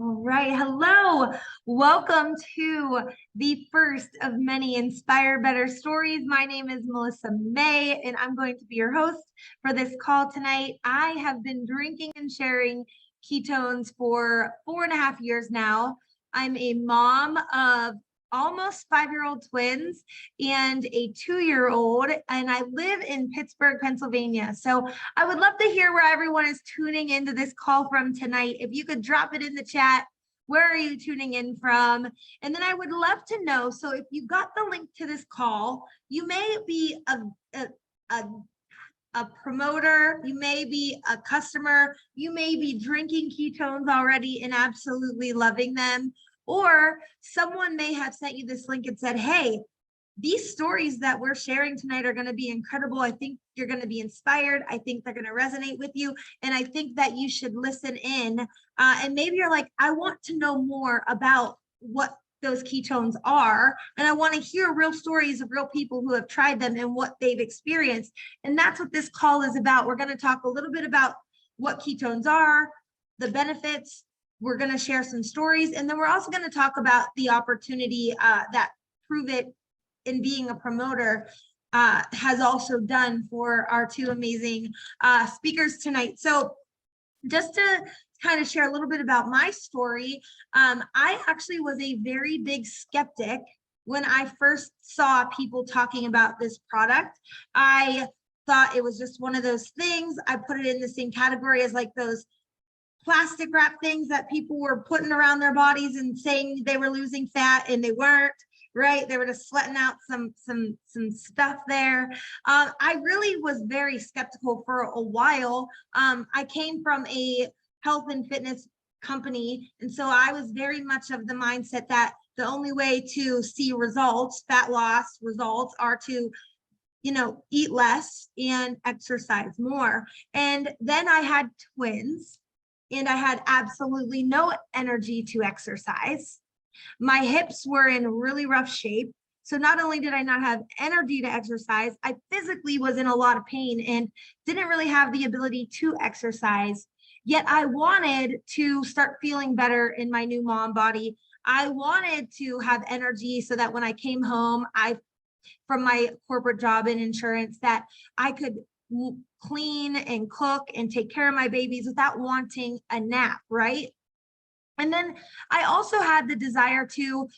All right. Hello. Welcome to the first of many Inspire Better stories. My name is Melissa May, and I'm going to be your host for this call tonight. I have been drinking and sharing ketones for 4.5 years now. I'm a mom of almost 5-year-old twins and a 2-year-old, and I live in Pittsburgh, Pennsylvania. So I would love to hear where everyone is tuning into this call from tonight. If you could drop it in the chat, where are you tuning in from? And then I would love to know, so if you got the link to this call, you may be a promoter, you may be a customer, you may be drinking ketones already and absolutely loving them, or someone may have sent you this link and said, hey, these stories that we're sharing tonight are going to be incredible. I think you're going to be inspired. I think they're going to resonate with you. And I think that you should listen in. And maybe you're like, I want to know more about what those ketones are. And I want to hear real stories of real people who have tried them and what they've experienced. And that's what this call is about. We're going to talk a little bit about what ketones are, the benefits. We're going to share some stories. And then we're also going to talk about the opportunity that Pruvit, in being a promoter, has also done for our two amazing speakers tonight. So just to kind of share a little bit about my story, I actually was a very big skeptic when I first saw people talking about this product. I thought it was just one of those things. I put it in the same category as like those plastic wrap things that people were putting around their bodies and saying they were losing fat, and they weren't. Right, they were just sweating out some stuff there. I really was very skeptical for a while. I came from a health and fitness company, and so I was very much of the mindset that the only way to see results, fat loss results, are to, eat less and exercise more. And then I had twins, and I had absolutely no energy to exercise. My hips were in really rough shape. So not only did I not have energy to exercise, I physically was in a lot of pain and didn't really have the ability to exercise. Yet I wanted to start feeling better in my new mom body. I wanted to have energy so that when I came home, from my corporate job in insurance, that I could clean and cook and take care of my babies without wanting a nap, right? And then I also had the desire to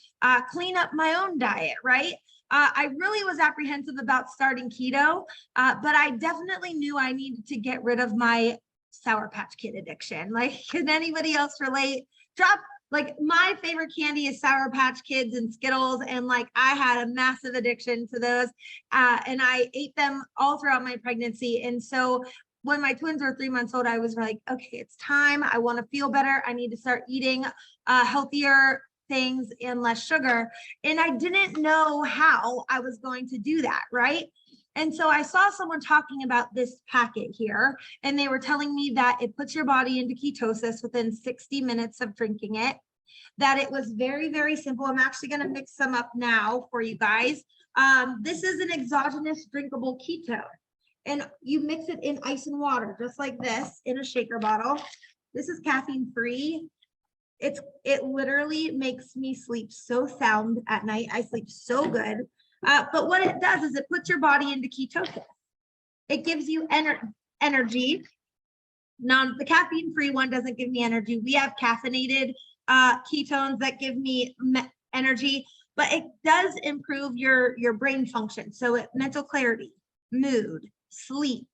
clean up my own diet, right? I really was apprehensive about starting keto, but I definitely knew I needed to get rid of my Sour Patch Kid addiction. Like, can anybody else relate? Like, my favorite candy is Sour Patch Kids and Skittles, and like I had a massive addiction to those, and I ate them all throughout my pregnancy. And so when my twins were 3 months old, I was like, okay, it's time. I want to feel better. I need to start eating healthier things and less sugar. And I didn't know how I was going to do that, right? And so I saw someone talking about this packet here, and they were telling me that it puts your body into ketosis within 60 minutes of drinking it, that it was very, very simple. I'm actually going to mix some up now for you guys. This is an exogenous drinkable ketone. And you mix it in ice and water, just like this, in a shaker bottle. This is caffeine free. It literally makes me sleep so sound at night. I sleep so good. But what it does is it puts your body into ketosis. It gives you energy. Now, the caffeine free one doesn't give me energy. We have caffeinated ketones that give me energy, but it does improve your brain function. So mental clarity, mood, sleep,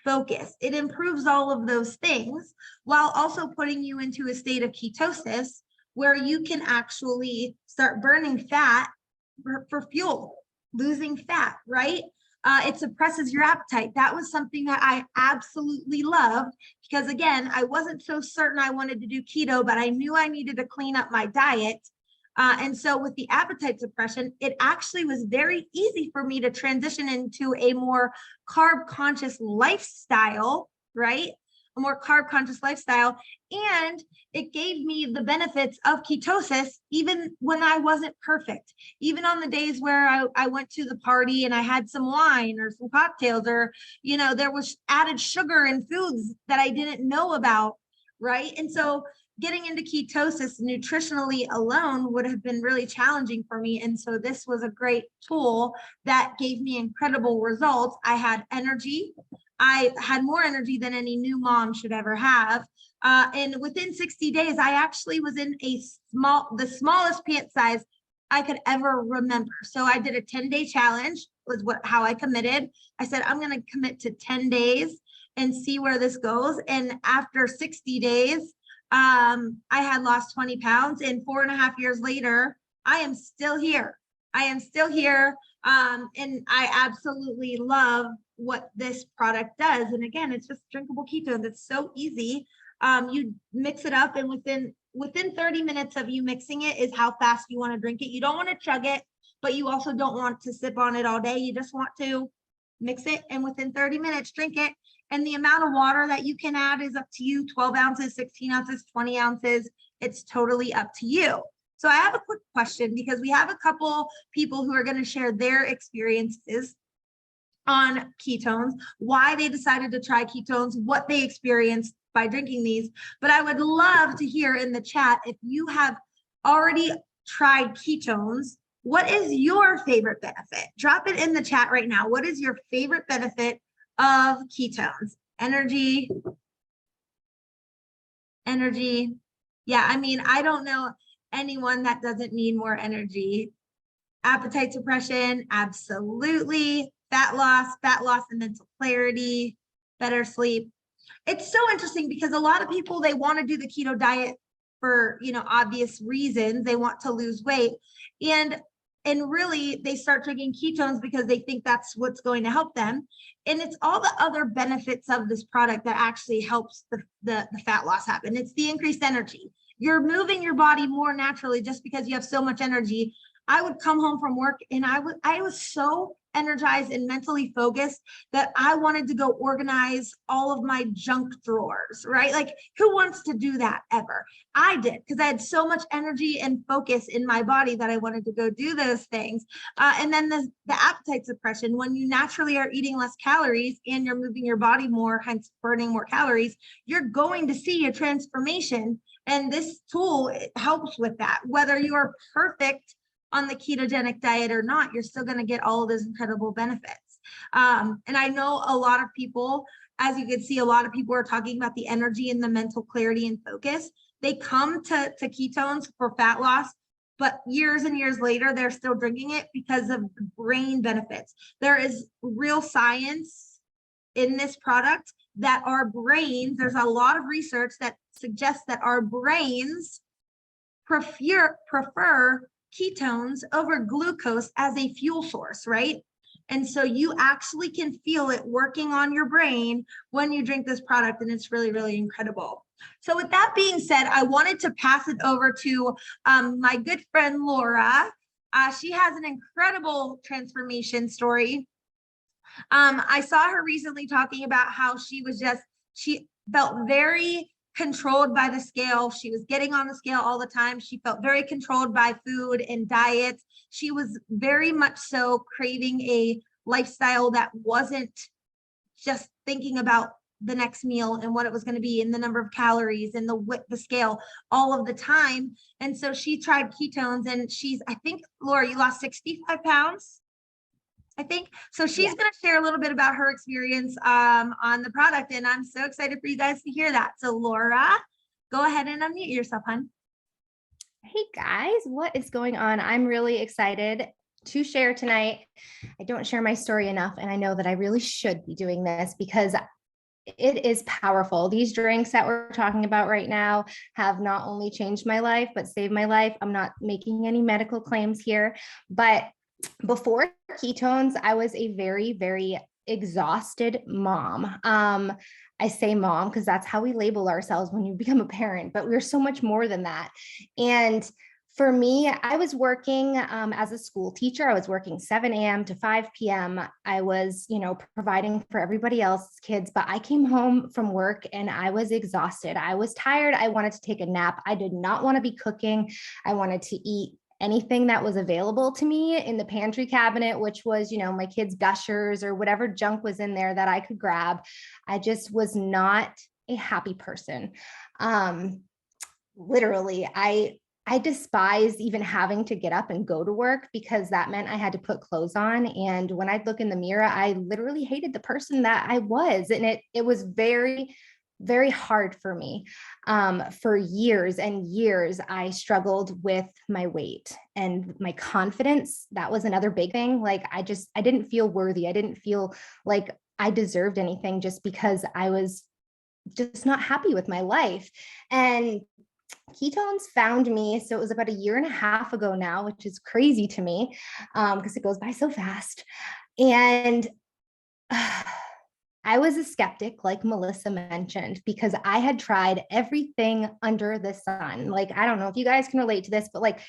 focus. It improves all of those things while also putting you into a state of ketosis where you can actually start burning fat for fuel, losing fat, right? It suppresses your appetite. That was something that I absolutely loved because, again, I wasn't so certain I wanted to do keto, but I knew I needed to clean up my diet. And so with the appetite suppression, it actually was very easy for me to transition into a more carb conscious lifestyle, right? A more carb conscious lifestyle. And it gave me the benefits of ketosis, even when I wasn't perfect, even on the days where I went to the party and I had some wine or some cocktails, or, there was added sugar in foods that I didn't know about. right? And so getting into ketosis nutritionally alone would have been really challenging for me. And so this was a great tool that gave me incredible results. I had energy. I had more energy than any new mom should ever have. And within 60 days, I actually was in the smallest pant size I could ever remember. So I did a 10-day challenge was how I committed. I said, I'm going to commit to 10 days and see where this goes. And after 60 days, I had lost 20 pounds, and 4.5 years later, I am still here. I am still here. And I absolutely love what this product does. And again, it's just drinkable ketones. It's so easy. You mix it up, and within 30 minutes of you mixing it is how fast you want to drink it. You don't want to chug it, but you also don't want to sip on it all day. You just want to mix it, and within 30 minutes, drink it. And the amount of water that you can add is up to you, 12 ounces, 16 ounces, 20 ounces. It's totally up to you. So I have a quick question, because we have a couple people who are going to share their experiences on ketones, why they decided to try ketones, what they experienced by drinking these. But I would love to hear in the chat, if you have already tried ketones, what is your favorite benefit? Drop it in the chat right now. What is your favorite benefit of ketones? Energy. Yeah, I mean, I don't know anyone that doesn't need more energy. Appetite suppression, absolutely. Fat loss and mental clarity, better sleep. It's so interesting because a lot of people, they want to do the keto diet for, obvious reasons. They want to lose weight. And really, they start drinking ketones because they think that's what's going to help them. And it's all the other benefits of this product that actually helps the fat loss happen. It's the increased energy. You're moving your body more naturally just because you have so much energy. I would come home from work and I was so energized and mentally focused that I wanted to go organize all of my junk drawers, right? Like, who wants to do that ever? I did, because I had so much energy and focus in my body that I wanted to go do those things. And then the appetite suppression, when you naturally are eating less calories and you're moving your body more, hence burning more calories, you're going to see a transformation. And this tool, it helps with that. Whether you are perfect on the ketogenic diet or not, you're still going to get all of those incredible benefits. And I know a lot of people, as you can see, a lot of people are talking about the energy and the mental clarity and focus. They come to ketones for fat loss, but years and years later, they're still drinking it because of the brain benefits. There is real science in this product that our brains, there's a lot of research that suggests that our brains prefer ketones over glucose as a fuel source, right? And so you actually can feel it working on your brain when you drink this product, and it's really, really incredible. So with that being said, I wanted to pass it over to my good friend, Laura. She has an incredible transformation story. I saw her recently talking about how she felt very controlled by the scale. She was getting on the scale all the time. She felt very controlled by food and diets. She was very much so craving a lifestyle that wasn't just thinking about the next meal and what it was going to be and the number of calories and the scale all of the time. And so she tried ketones, and I think, Laura, you lost 65 pounds. I think. So she's going to share a little bit about her experience on the product, and I'm so excited for you guys to hear that. So Laura, go ahead and unmute yourself, hon. Hey guys, what is going on? I'm really excited to share tonight. I don't share my story enough, and I know that I really should be doing this because it is powerful. These drinks that we're talking about right now have not only changed my life, but saved my life. I'm not making any medical claims here, but before ketones, I was a very, very exhausted mom. I say mom because that's how we label ourselves when you become a parent, but we're so much more than that. And for me, I was working as a school teacher. I was working 7 a.m. to 5 p.m. I was, providing for everybody else's kids, but I came home from work and I was exhausted. I was tired. I wanted to take a nap. I did not want to be cooking. I wanted to eat anything that was available to me in the pantry cabinet, which was, my kids' Gushers or whatever junk was in there that I could grab. I just was not a happy person. Literally, I despised even having to get up and go to work because that meant I had to put clothes on. And when I'd look in the mirror, I literally hated the person that I was. And it was very, very hard for me. For years and years, I struggled with my weight and my confidence. That was another big thing. Like I didn't feel worthy. I didn't feel like I deserved anything just because I was just not happy with my life. And ketones found me. So it was about a year and a half ago now, which is crazy to me because it goes by so fast. And I was a skeptic, like Melissa mentioned, because I had tried everything under the sun. Like, I don't know if you guys can relate to this, but like,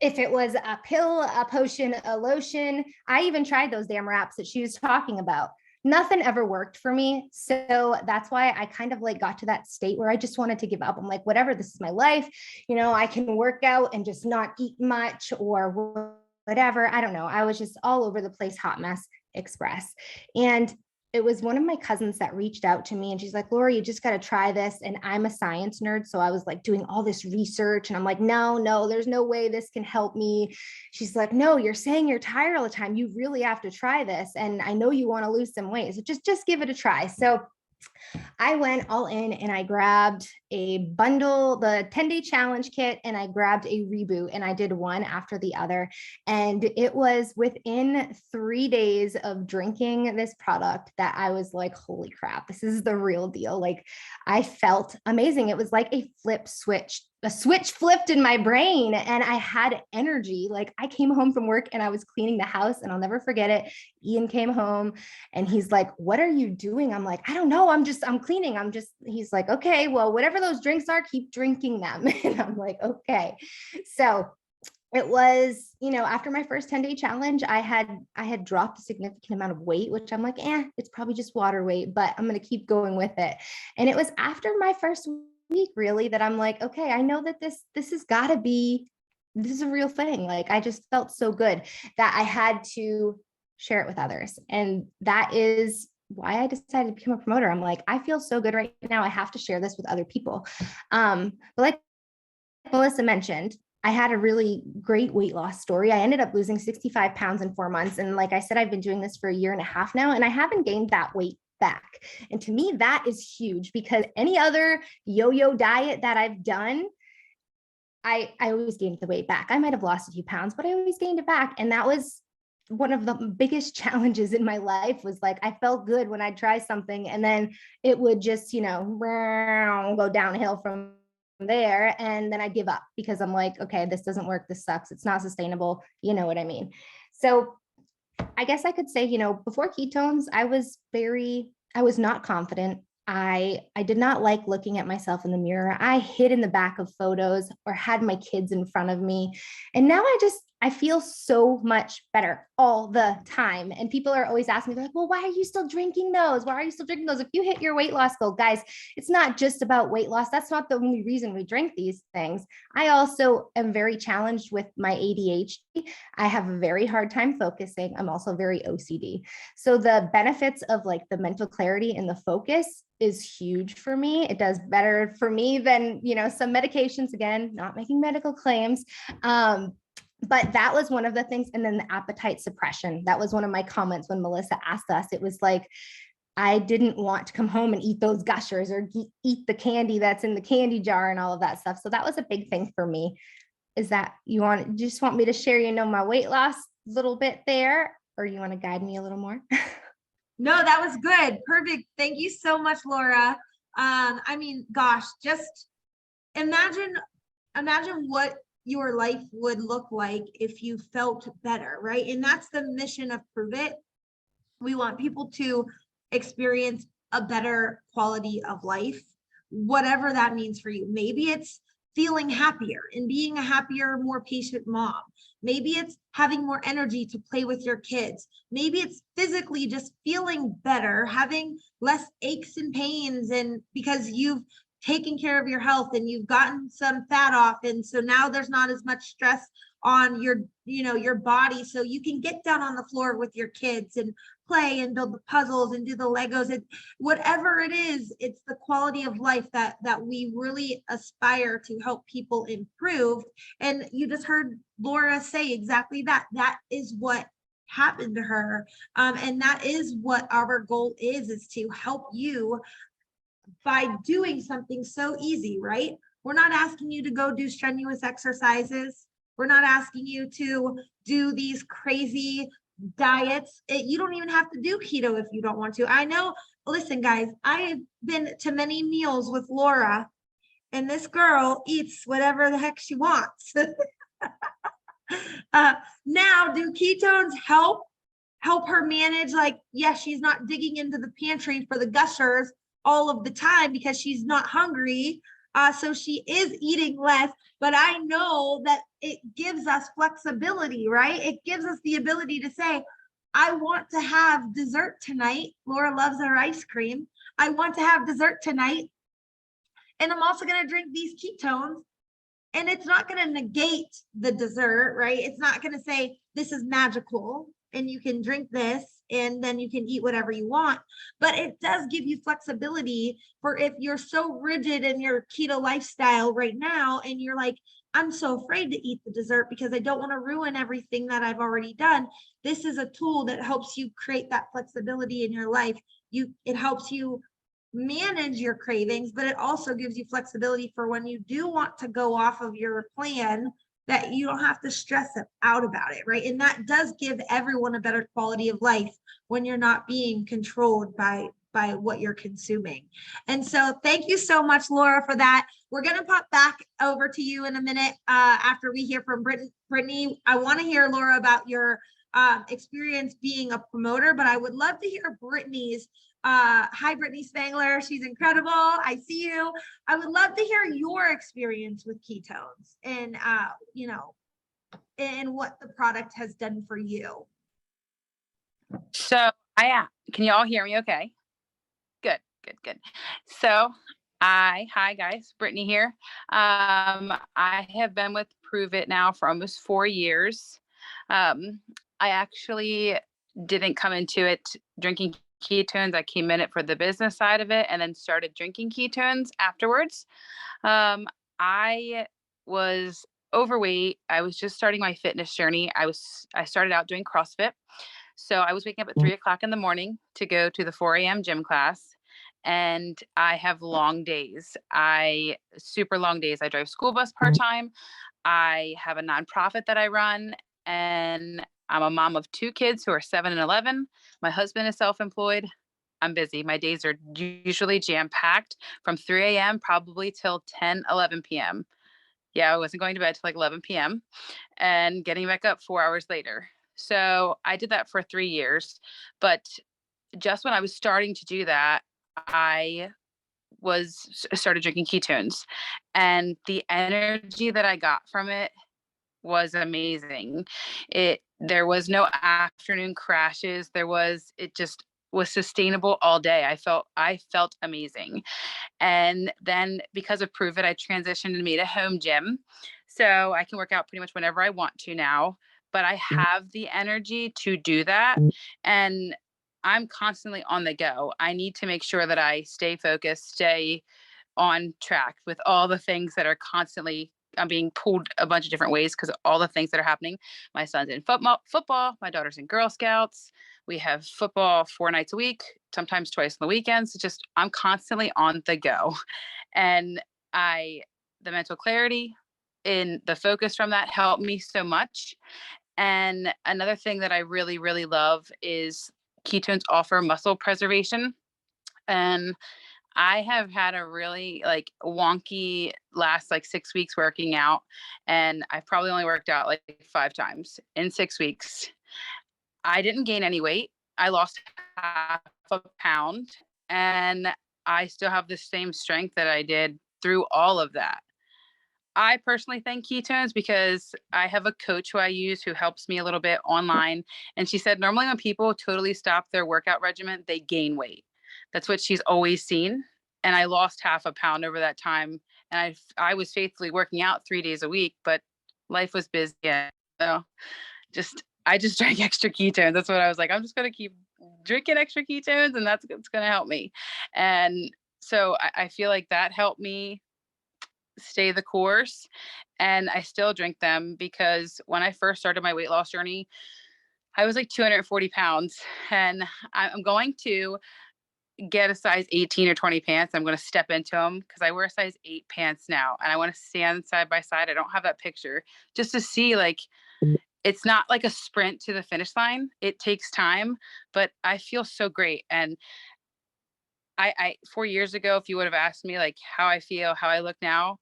if it was a pill, a potion, a lotion, I even tried those damn wraps that she was talking about. Nothing ever worked for me. So that's why I kind of like got to that state where I just wanted to give up. I'm like, whatever, this is my life. You know, I can work out and just not eat much or whatever. I don't know. I was just all over the place, hot mess express. And it was one of my cousins that reached out to me and she's like, Laura, you just got to try this. And I'm a science nerd. So I was like doing all this research and I'm like, no, there's no way this can help me. She's like, no, you're saying you're tired all the time. You really have to try this. And I know you want to lose some weight. So just give it a try. So I went all in and I grabbed a bundle, the 10-day challenge kit, and I grabbed a reboot and I did one after the other. And it was within 3 days of drinking this product that I was like, holy crap, this is the real deal. Like I felt amazing. It was like a switch flipped in my brain and I had energy. Like I came home from work and I was cleaning the house and I'll never forget it. Ian came home and he's like, what are you doing? I'm like, I don't know. I'm cleaning. He's like, okay, well, whatever those drinks are, keep drinking them. And I'm like, okay. So it was, after my first 10-day challenge, I had dropped a significant amount of weight, which I'm like, it's probably just water weight, but I'm going to keep going with it. And it was after my first week really that I'm like, okay, I know that this has got to be, this is a real thing. Like I just felt so good that I had to share it with others. And that is why I decided to become a promoter. I'm like, I feel so good right now. I have to share this with other people. But like Melissa mentioned, I had a really great weight loss story. I ended up losing 65 pounds in 4 months. And like I said, I've been doing this for a year and a half now, and I haven't gained that weight back. And to me, that is huge because any other yo-yo diet that I've done, I always gained the weight back. I might have lost a few pounds, but I always gained it back. And that was one of the biggest challenges in my life was like, I felt good when I'd try something and then it would just, go downhill from there. And then I'd give up because I'm like, okay, this doesn't work. This sucks. It's not sustainable. You know what I mean? So I guess I could say, before ketones, I was not confident. I did not like looking at myself in the mirror. I hid in the back of photos or had my kids in front of me. And now I feel so much better all the time. And people are always asking me, they're like, well, why are you still drinking those? Why are you still drinking those? If you hit your weight loss goal, guys, it's not just about weight loss. That's not the only reason we drink these things. I also am very challenged with my ADHD. I have a very hard time focusing. I'm also very OCD. So the benefits of like the mental clarity and the focus is huge for me. It does better for me than, some medications, again, not making medical claims. But that was one of the things. And then the appetite suppression. That was one of my comments when Melissa asked us. It was like, I didn't want to come home and eat those gushers or eat the candy that's in the candy jar and all of that stuff. So that was a big thing for me. Is that you just want me to share, my weight loss little bit there, or you want to guide me a little more? No, that was good. Perfect. Thank you so much, Laura. Gosh, just imagine what your life would look like if you felt better, right? And that's the mission of Pruvit. We want people to experience a better quality of life, whatever that means for you. Maybe it's feeling happier and being a happier, more patient mom. Maybe it's having more energy to play with your kids. Maybe it's physically just feeling better, having less aches and pains, and because you've taken care of your health and you've gotten some fat off. And so now there's not as much stress on your body. So you can get down on the floor with your kids and play and build the puzzles and do the Legos. Whatever it is, it's the quality of life that we really aspire to help people improve. And you just heard Laura say exactly that. That is what happened to her. And that is what our goal is to help you by doing something so easy, right? We're not asking you to go do strenuous exercises. We're not asking you to do these crazy diets. You don't even have to do keto if you don't want to. I know, listen, guys, I have been to many meals with Laura, and this girl eats whatever the heck she wants. Now, do ketones help her manage? Like, yes, she's not digging into the pantry for the gushers all of the time because she's not hungry. So she is eating less, but I know that it gives us flexibility, right? It gives us the ability to say, I want to have dessert tonight. Laura loves her ice cream. I want to have dessert tonight. And I'm also going to drink these ketones. And it's not going to negate the dessert, right? It's not going to say this is magical and you can drink this and then you can eat whatever you want. But it does give you flexibility for if you're so rigid in your keto lifestyle right now and you're like, I'm so afraid to eat the dessert because I don't want to ruin everything that I've already done. This is a tool that helps you create that flexibility in your life. It helps you manage your cravings, but it also gives you flexibility for when you do want to go off of your plan, that you don't have to stress out about it, right? And that does give everyone a better quality of life when you're not being controlled by what you're consuming. And so thank you so much, Laura, for that. We're going to pop back over to you in a minute after we hear from Brittany. I want to hear, Laura, about your experience being a promoter, but I would love to hear Brittany's. Hi, Brittany Spangler. She's incredible. I see you. I would love to hear your experience with ketones and, and what the product has done for you. So can you all hear me okay? Good. So hi guys, Brittany here. I have been with Pruvit now for almost 4 years. I actually didn't come into it drinking ketones. I came in it for the business side of it and then started drinking ketones afterwards. I was overweight. I was just starting my fitness journey. I started out doing CrossFit. So I was waking up at 3:00 in the morning to go to the 4 a.m. gym class. And I have long days. Super long days. I drive school bus part-time. I have a nonprofit that I run, and I'm a mom of 2 kids who are 7 and 11. My husband is self-employed. I'm busy. My days are usually jam-packed from 3 a.m. probably till 10, 11 p.m. Yeah, I wasn't going to bed till like 11 p.m. and getting back up 4 hours later. So I did that for 3 years. But just when I was starting to do that, I started drinking ketones, and the energy that I got from it was amazing. There was no afternoon crashes. It just was sustainable all day. I felt amazing. And then because of Pruvit, I transitioned and made a home gym. So I can work out pretty much whenever I want to now, but I have the energy to do that. And I'm constantly on the go. I need to make sure that I stay focused, stay on track with all the things that are constantly, I'm being pulled a bunch of different ways because of all the things that are happening. My son's in football, my daughter's in Girl Scouts. We have football 4 nights a week, sometimes twice on the weekends. It's just, I'm constantly on the go. And the mental clarity and the focus from that helped me so much. And another thing that I really, really love is ketones offer muscle preservation. And I have had a really wonky last 6 weeks working out, and I've probably only worked out 5 times in 6 weeks. I didn't gain any weight. I lost half a pound, and I still have the same strength that I did through all of that. I personally thank ketones because I have a coach who I use who helps me a little bit online. And she said, normally when people totally stop their workout regimen, they gain weight. That's what she's always seen. And I lost half a pound over that time. And I was faithfully working out 3 days a week, but life was busy. So I just drank extra ketones. That's what I was like. I'm just going to keep drinking extra ketones, and that's what's going to help me. And so I feel like that helped me stay the course. And I still drink them because when I first started my weight loss journey, I was like 240 pounds, and I'm going to get a size 18 or 20 pants. I'm going to step into them because I wear a size 8 pants now, and I want to stand side by side. I don't have that picture, just to see, like, it's not like a sprint to the finish line. It takes time, but I feel so great. And I 4 years ago, if you would have asked me like how I feel, how I look now,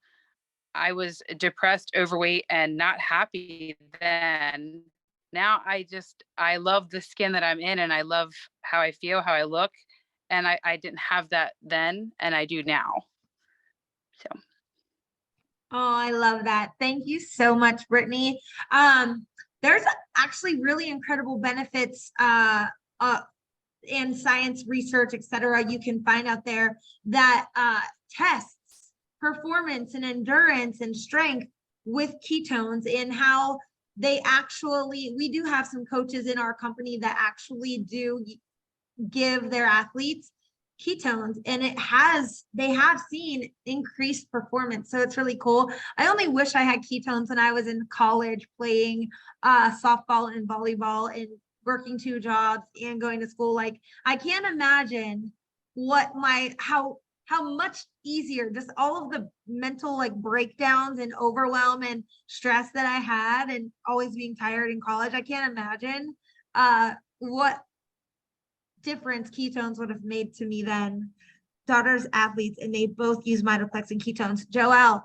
I was depressed, overweight, and not happy then. Now I love the skin that I'm in, and I love how I feel, how I look. And I didn't have that then, and I do now. So. Oh, I love that. Thank you so much, Brittany. There's actually really incredible benefits and science research, et cetera, you can find out there that tests performance and endurance and strength with ketones, and how they actually, we do have some coaches in our company that actually do give their athletes ketones, and they have seen increased performance. So it's really cool. I only wish I had ketones when I was in college playing softball and volleyball and working 2 jobs and going to school. Like, I can't imagine how much easier just all of the mental like breakdowns and overwhelm and stress that I had, and always being tired in college. I can't imagine what difference ketones would have made to me then. Daughters athletes, and they both use Mitoplex and ketones. Joelle,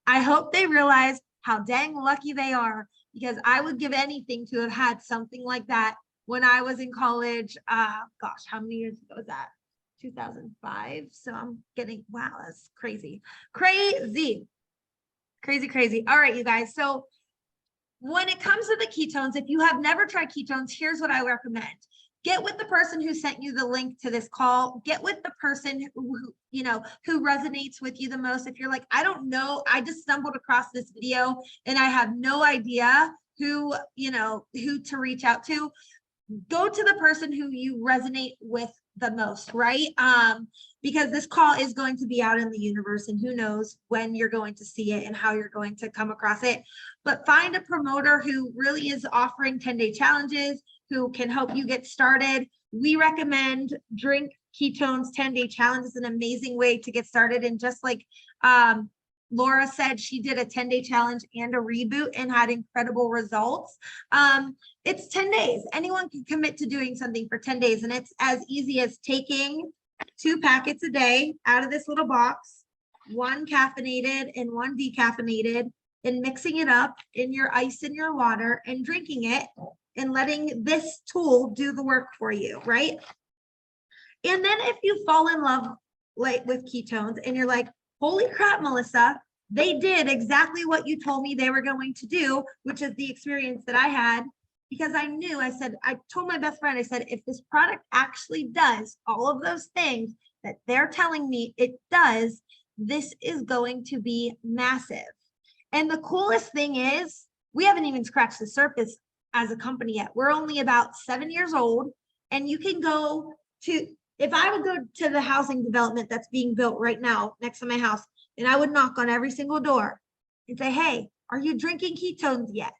I hope they realize how dang lucky they are, because I would give anything to have had something like that when I was in college. Gosh, how many years ago was that? 2005. So I'm getting, wow, that's crazy. Crazy. All right, you guys. So when it comes to the ketones, if you have never tried ketones, here's what I recommend. Get with the person who sent you the link to this call. Get with the person who resonates with you the most. If you're like, I don't know, I just stumbled across this video and I have no idea who to reach out to, go to the person who you resonate with the most, right? Because this call is going to be out in the universe, and who knows when you're going to see it and how you're going to come across it. But find a promoter who really is offering 10-day challenges, who can help you get started. We recommend Drink Ketones 10-day challenge. Is an amazing way to get started. And just like Laura said, she did a 10-day challenge and a reboot and had incredible results. It's 10 days. Anyone can commit to doing something for 10 days. And it's as easy as taking 2 packets a day out of this little box, 1 caffeinated and 1 decaffeinated, and mixing it up in your ice and your water and drinking it, and letting this tool do the work for you, right? And then if you fall in love like with ketones and you're like, holy crap, Melissa, they did exactly what you told me they were going to do, which is the experience that I had, because I told my best friend, I said, if this product actually does all of those things that they're telling me it does, this is going to be massive. And the coolest thing is, we haven't even scratched the surface as a company yet. We're only about 7 years old, and you can go to, if I would go to the housing development that's being built right now next to my house, and I would knock on every single door and say, hey, are you drinking ketones yet?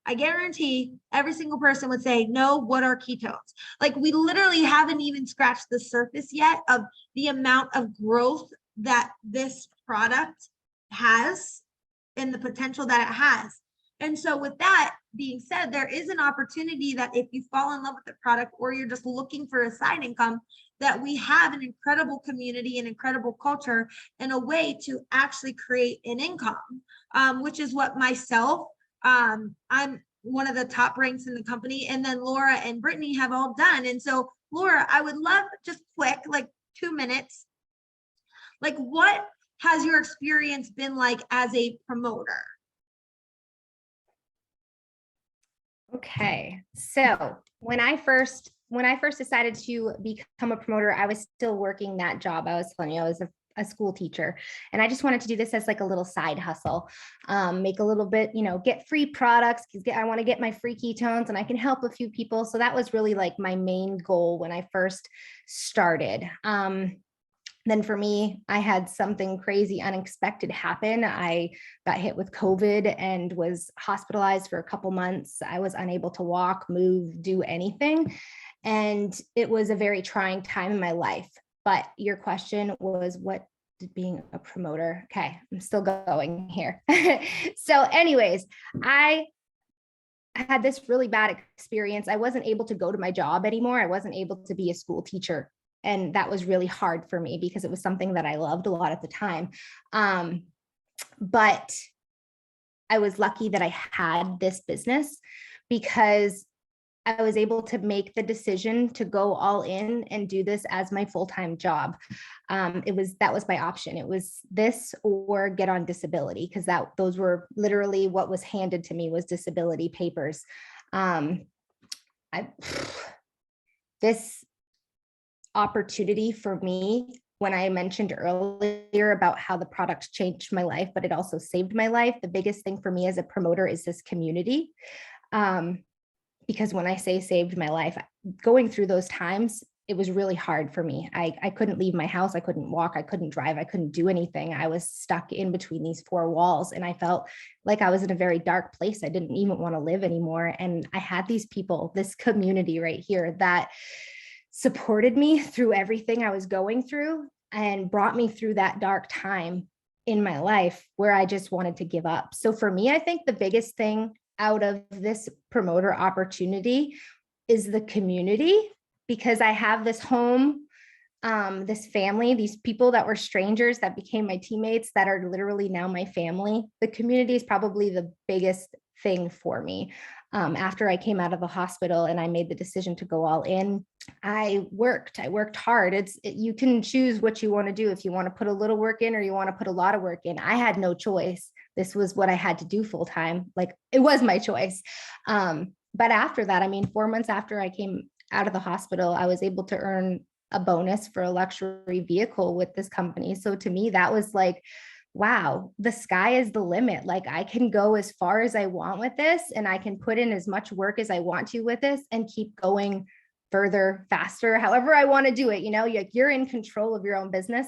I guarantee every single person would say, no, what are ketones? Like, we literally haven't even scratched the surface yet of the amount of growth that this product has and the potential that it has. And so with that being said, there is an opportunity that if you fall in love with the product, or you're just looking for a side income, that we have an incredible community and incredible culture and a way to actually create an income, which is what myself, I'm one of the top ranks in the company, and then Laura and Brittany have all done. And so Laura, I would love just quick, like 2 minutes, like what has your experience been like as a promoter? Okay, so when I first decided to become a promoter, I was still working that job. I was telling you, I was a school teacher. And I just wanted to do this as like a little side hustle, make a little bit, get free products because I want to get my free ketones and I can help a few people. So that was really like my main goal when I first started. Then for me, I had something crazy unexpected happen. I got hit with COVID and was hospitalized for a couple months. I was unable to walk, move, do anything. And it was a very trying time in my life. But your question was, what did being a promoter? Okay, I'm still going here. So anyways, I had this really bad experience. I wasn't able to go to my job anymore. I wasn't able to be a school teacher. And that was really hard for me because it was something that I loved a lot at the time. But I was lucky that I had this business because I was able to make the decision to go all in and do this as my full-time job. That was my option. It was this or get on disability, because those were literally what was handed to me was disability papers. This opportunity for me, when I mentioned earlier about how the product changed my life, but it also saved my life, the biggest thing for me as a promoter is this community. Because when I say saved my life, going through those times, it was really hard for me. I couldn't leave my house. I couldn't walk. I couldn't drive. I couldn't do anything. I was stuck in between these four walls, and I felt like I was in a very dark place. I didn't even want to live anymore. And I had these people, this community right here that supported me through everything I was going through and brought me through that dark time in my life where I just wanted to give up. So for me, I think the biggest thing out of this promoter opportunity is the community, because I have this home, this family, these people that were strangers that became my teammates that are literally now my family. The community is probably the biggest thing for me. After I came out of the hospital and I made the decision to go all in, I worked hard. You can choose what you want to do. If you want to put a little work in or you want to put a lot of work in. I had no choice. This was what I had to do full time. Like, it was my choice. But after that, 4 months after I came out of the hospital, I was able to earn a bonus for a luxury vehicle with this company. So to me, that was like, wow, the sky is the limit. Like, I can go as far as I want with this, and I can put in as much work as I want to with this and keep going further, faster, however I want to do it. You're in control of your own business.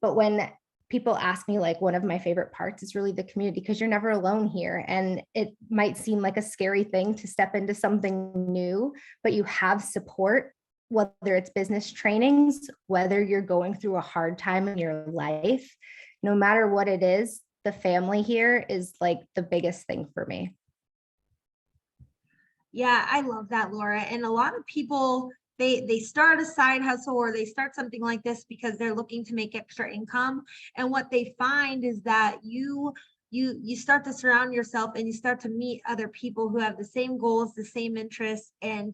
But when people ask me, like, one of my favorite parts is really the community, because you're never alone here. And it might seem like a scary thing to step into something new, but you have support, whether it's business trainings, whether you're going through a hard time in your life, no matter what it is, the family here is like the biggest thing for me. Yeah, I love that, Laura. And a lot of people, they start a side hustle or they start something like this because they're looking to make extra income. And what they find is that you start to surround yourself and you start to meet other people who have the same goals, the same interests, and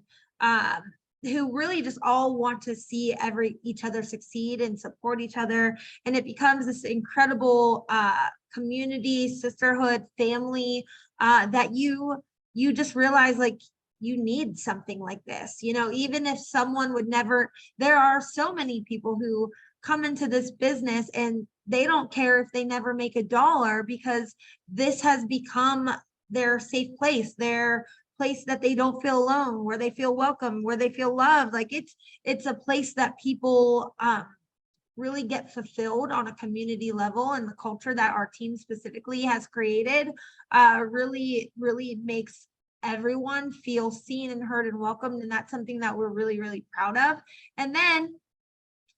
who really just all want to see each other succeed and support each other. And it becomes this incredible community, sisterhood, family that you just realize, like, you need something like this. Even if someone would never, there are so many people who come into this business and they don't care if they never make $1, because this has become their safe place, their place that they don't feel alone, where they feel welcome, where they feel loved. Like, it's a place that people really get fulfilled on a community level, and the culture that our team specifically has created really makes everyone feel seen and heard and welcomed. And that's something that we're really, really proud of. And then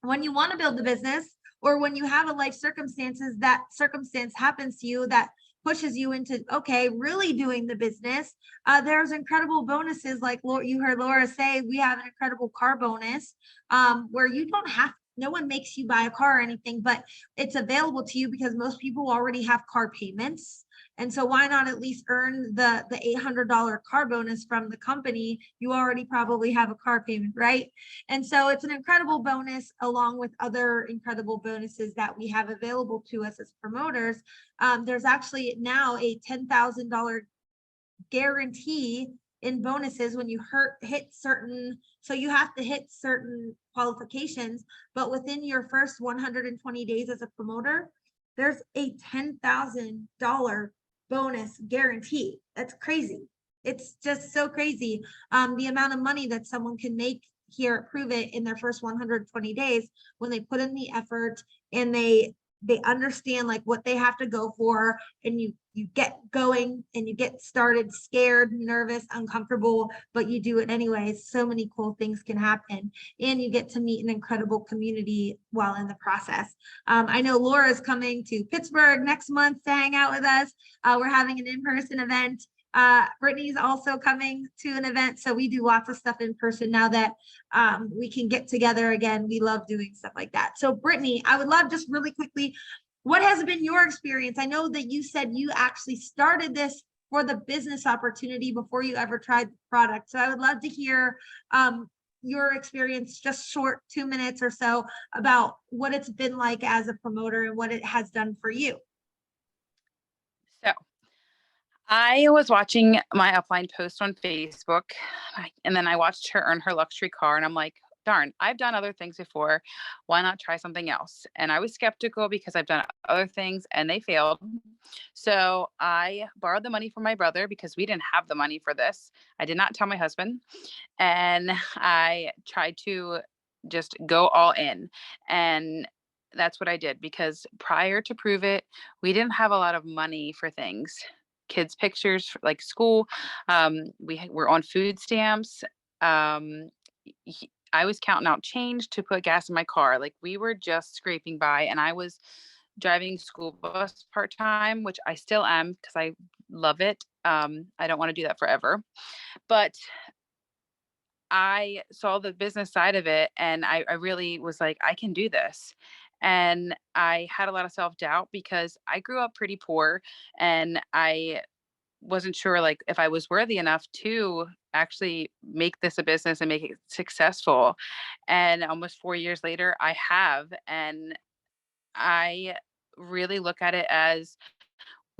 when you want to build the business, or when you have a life circumstance happens to you that pushes you into, okay, really doing the business, there's incredible bonuses. Like you heard Laura say, we have an incredible car bonus where you don't have, no one makes you buy a car or anything, but it's available to you because most people already have car payments. And so why not at least earn the $800 car bonus from the company? You already probably have a car payment, right? And so it's an incredible bonus, along with other incredible bonuses that we have available to us as promoters. There's actually now a $10,000 guarantee in bonuses when you hit certain, so you have to hit certain qualifications, but within your first 120 days as a promoter, there's a $10,000 bonus guarantee. That's crazy. It's just so crazy. The amount of money that someone can make here at Pruvit in their first 120 days when they put in the effort and they understand like what they have to go for, and you get going and you get started scared, nervous, uncomfortable, but you do it anyways. So many cool things can happen, and you get to meet an incredible community while in the process. I know Laura is coming to Pittsburgh next month to hang out with us. We're having an in-person event. Brittany's also coming to an event. So we do lots of stuff in person now that we can get together again. We love doing stuff like that. So Brittany, I would love just really quickly, what has been your experience? I know that you said you actually started this for the business opportunity before you ever tried the product. So I would love to hear your experience, just short 2 minutes or so, about what it's been like as a promoter and what it has done for you. So I was watching my upline post on Facebook, and then I watched her earn her luxury car, and I'm like, darn, I've done other things before. Why not try something else? And I was skeptical because I've done other things and they failed. So I borrowed the money from my brother because we didn't have the money for this. I did not tell my husband, and I tried to just go all in. And that's what I did, because prior to Pruvit, we didn't have a lot of money for things. Kids' pictures, like school. We were on food stamps. I was counting out change to put gas in my car. Like, we were just scraping by, and I was driving school bus part-time, which I still am because I love it. I don't want to do that forever, but I saw the business side of it, and I really was like, I can do this. And I had a lot of self-doubt because I grew up pretty poor, and I wasn't sure like if I was worthy enough to actually make this a business and make it successful. And almost 4 years later, I have. And I really look at it as,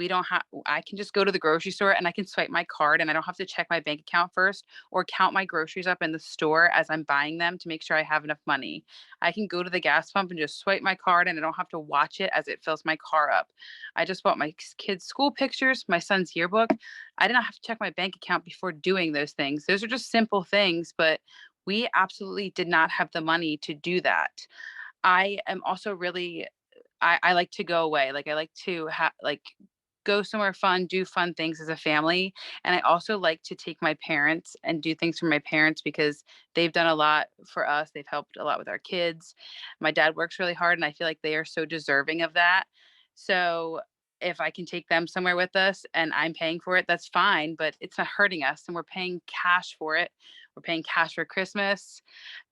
I can just go to the grocery store and I can swipe my card, and I don't have to check my bank account first or count my groceries up in the store as I'm buying them to make sure I have enough money. I can go to the gas pump and just swipe my card, and I don't have to watch it as it fills my car up. I just bought my kids' school pictures, my son's yearbook. I did not have to check my bank account before doing those things. Those are just simple things, but we absolutely did not have the money to do that. I am also really, I like to go away. Like, I like to go somewhere fun, do fun things as a family. And I also like to take my parents and do things for my parents because they've done a lot for us. They've helped a lot with our kids. My dad works really hard, and I feel like they are so deserving of that. So if I can take them somewhere with us and I'm paying for it, that's fine, but it's not hurting us. And we're paying cash for it. We're paying cash for Christmas.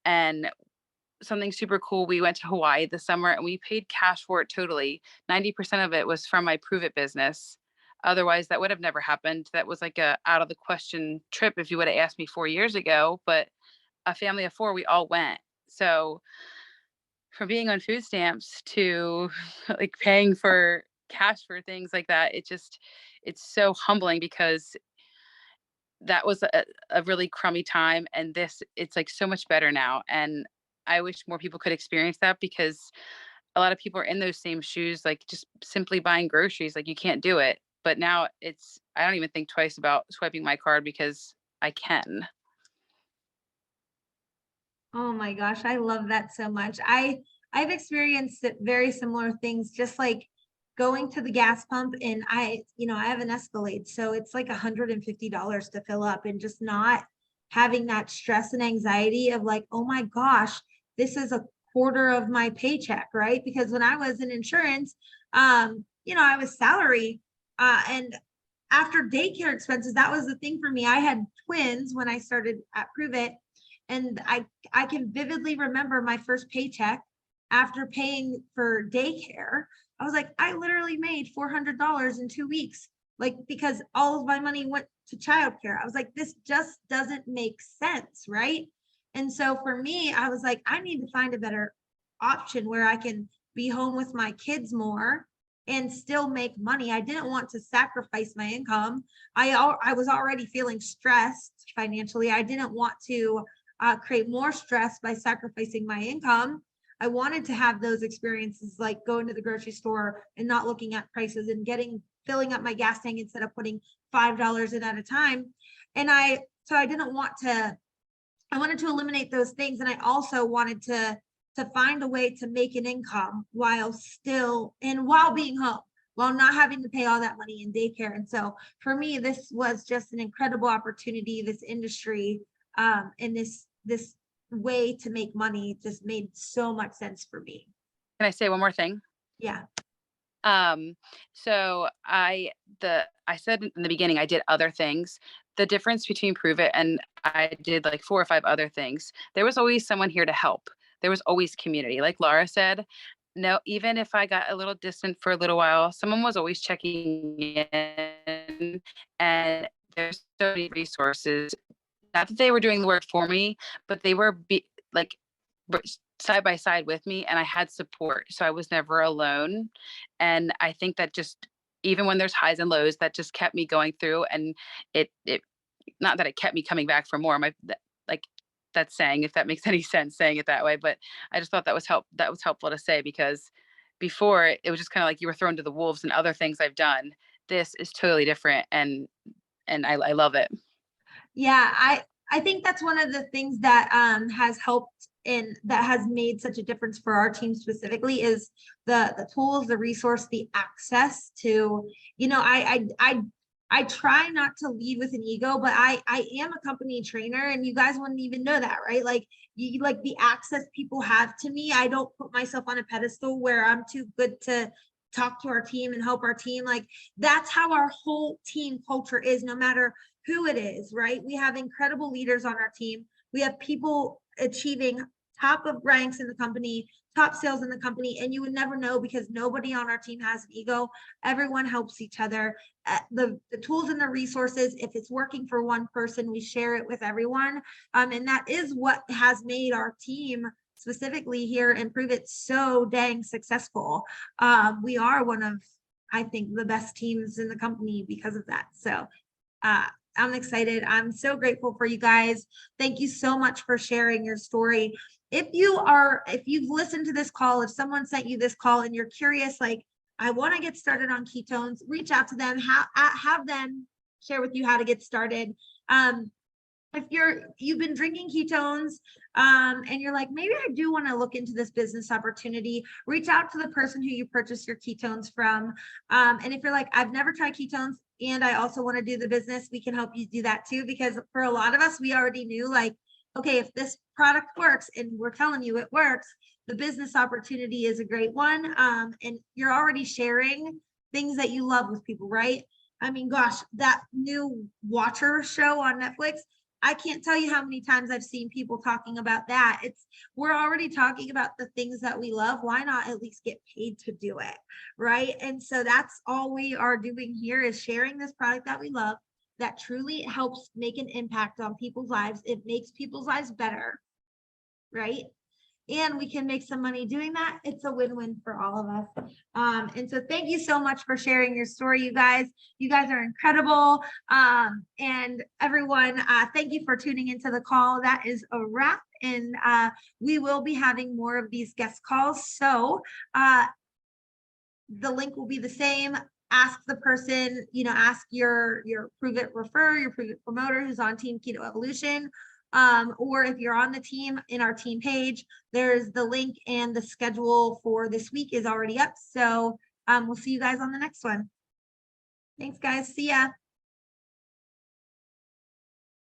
And something super cool, we went to Hawaii this summer and we paid cash for it totally. 90% of it was from my Pruvit business. Otherwise, that would have never happened. That was like a out of the question trip if you would have asked me 4 years ago, but a family of four, we all went. So from being on food stamps to like paying for cash for things like that, it's so humbling because that was a really crummy time, and it's like so much better now. And I wish more people could experience that, because a lot of people are in those same shoes, like just simply buying groceries, like you can't do it. But now I don't even think twice about swiping my card because I can. Oh my gosh, I love that so much. I've experienced very similar things, just like going to the gas pump, and I have an Escalade, so it's like $150 to fill up, and just not having that stress and anxiety of like, oh my gosh, this is a quarter of my paycheck, right? Because when I was in insurance, I was salary, and after daycare expenses, that was the thing for me. I had twins when I started at Pruvit, and I can vividly remember my first paycheck after paying for daycare. I was like, I literally made $400 in 2 weeks, like, because all of my money went to childcare. I was like, this just doesn't make sense, right? And so for me, I was like, I need to find a better option where I can be home with my kids more and still make money. I didn't want to sacrifice my income. I was already feeling stressed financially. I didn't want to create more stress by sacrificing my income. I wanted to have those experiences like going to the grocery store and not looking at prices and filling up my gas tank instead of putting $5 in at a time. And I wanted to eliminate those things. And I also wanted to find a way to make an income while being home, while not having to pay all that money in daycare. And so for me, this was just an incredible opportunity. This industry and this way to make money just made so much sense for me. Can I say one more thing? Yeah. So I said in the beginning, I did other things. The difference between Pruvit and I did like 4 or 5 other things. There was always someone here to help. There was always community. Like Laura said, no, even if I got a little distant for a little while, someone was always checking in, and there's so many resources. Not that they were doing the work for me, but they were side by side with me, and I had support. So I was never alone. And I think that just, even when there's highs and lows, that just kept me going through. And it not that it kept me coming back for more, that's saying, if that makes any sense, saying it that way, but I just thought that was helpful to say, because before it was just kind of like you were thrown to the wolves, and other things I've done. This is totally different, and I love it. Yeah, I think that's one of the things that has helped and that has made such a difference for our team specifically is the tools, the resource, the access to, I try not to lead with an ego, but I am a company trainer, and you guys wouldn't even know that, right? Like the access people have to me. I don't put myself on a pedestal where I'm too good to talk to our team and help our team. Like that's how our whole team culture is, no matter who it is, right? We have incredible leaders on our team. We have people achieving top of ranks in the company, top sales in the company, and you would never know because nobody on our team has an ego. Everyone helps each other. The tools and the resources, if it's working for one person, we share it with everyone. And that is what has made our team specifically here in Pruvit so dang successful. We are one of, I think, the best teams in the company because of that. So I'm excited. I'm so grateful for you guys. Thank you so much for sharing your story. If you've listened to this call, if someone sent you this call and you're curious, like, I want to get started on ketones, reach out to them, have them share with you how to get started. If you've been drinking ketones and you're like, maybe I do want to look into this business opportunity, reach out to the person who you purchased your ketones from. And if you're like, I've never tried ketones and I also want to do the business, we can help you do that too. Because for a lot of us, we already knew, like, okay, if this product works and we're telling you it works, the business opportunity is a great one. And you're already sharing things that you love with people, right? I mean, gosh, that new Watcher show on Netflix, I can't tell you how many times I've seen people talking about that. We're already talking about the things that we love. Why not at least get paid to do it, right? And so that's all we are doing here, is sharing this product that we love, that truly helps make an impact on people's lives. It makes people's lives better, right? And we can make some money doing that. It's a win-win for all of us. And so thank you so much for sharing your story, you guys. You guys are incredible. And everyone, thank you for tuning into the call. That is a wrap. And we will be having more of these guest calls. So the link will be the same. Ask the person, ask your Pruvit refer, your Pruvit promoter who's on Team Keto Evolution. Or if you're on the team, in our team page, there's the link, and the schedule for this week is already up. So we'll see you guys on the next one. Thanks, guys. See ya.